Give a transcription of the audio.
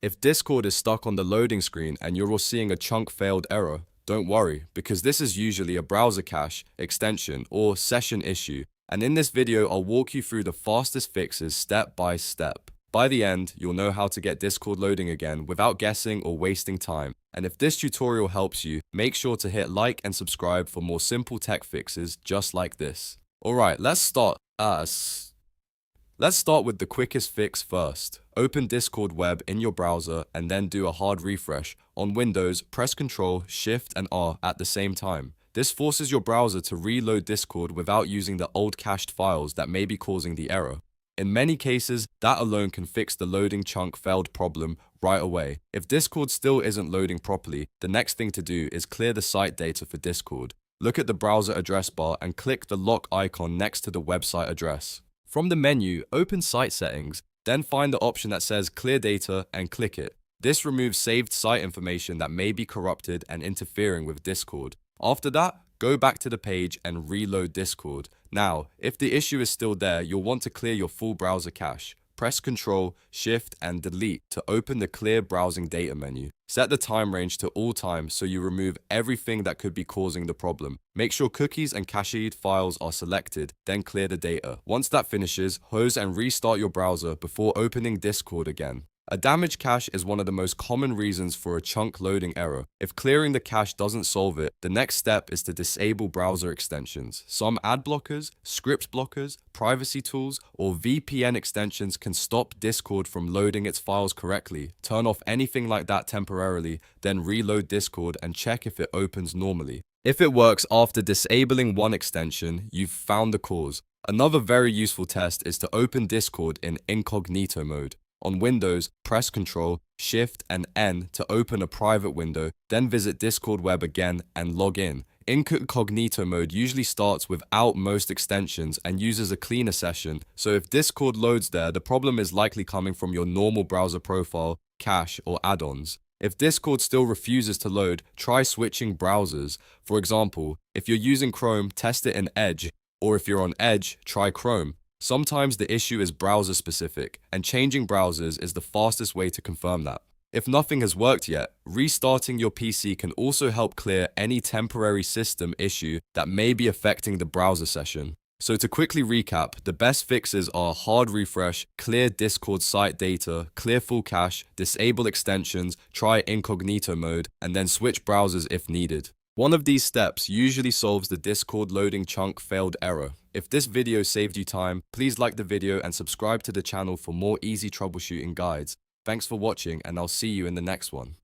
If Discord is stuck on the loading screen and you're seeing a chunk failed error, don't worry, because this is usually a browser cache, extension, or session issue, and in this video I'll walk you through the fastest fixes step by step. By the end, you'll know how to get Discord loading again without guessing or wasting time. And if this tutorial helps you, make sure to hit like and subscribe for more simple tech fixes just like this. Alright, let's start with the quickest fix first. Open Discord web in your browser and then do a hard refresh. On Windows, press Ctrl, Shift and R at the same time. This forces your browser to reload Discord without using the old cached files that may be causing the error. In many cases, that alone can fix the loading chunk failed problem right away. If Discord still isn't loading properly, the next thing to do is clear the site data for Discord. Look at the browser address bar and click the lock icon next to the website address. From the menu, open Site Settings, then find the option that says Clear Data and click it. This removes saved site information that may be corrupted and interfering with Discord. After that, go back to the page and reload Discord. Now, if the issue is still there, you'll want to clear your full browser cache. Press Ctrl, Shift, and Delete to open the Clear Browsing Data menu. Set the time range to all time so you remove everything that could be causing the problem. Make sure cookies and cached files are selected, then clear the data. Once that finishes, close and restart your browser before opening Discord again. A damaged cache is one of the most common reasons for a chunk loading error. If clearing the cache doesn't solve it, the next step is to disable browser extensions. Some ad blockers, script blockers, privacy tools, or VPN extensions can stop Discord from loading its files correctly. Turn off anything like that temporarily, then reload Discord and check if it opens normally. If it works after disabling one extension, you've found the cause. Another very useful test is to open Discord in Incognito Mode. On Windows, press Ctrl, Shift, and N to open a private window, then visit Discord web again and log in. Incognito mode usually starts without most extensions and uses a cleaner session, so if Discord loads there, the problem is likely coming from your normal browser profile, cache, or add-ons. If Discord still refuses to load, try switching browsers. For example, if you're using Chrome, test it in Edge, or if you're on Edge, try Chrome. Sometimes the issue is browser specific, and changing browsers is the fastest way to confirm that. If nothing has worked yet, restarting your PC can also help clear any temporary system issue that may be affecting the browser session. So to quickly recap, the best fixes are hard refresh, clear Discord site data, clear full cache, disable extensions, try incognito mode, and then switch browsers if needed. One of these steps usually solves the Discord loading chunk failed error. If this video saved you time, please like the video and subscribe to the channel for more easy troubleshooting guides. Thanks for watching and I'll see you in the next one.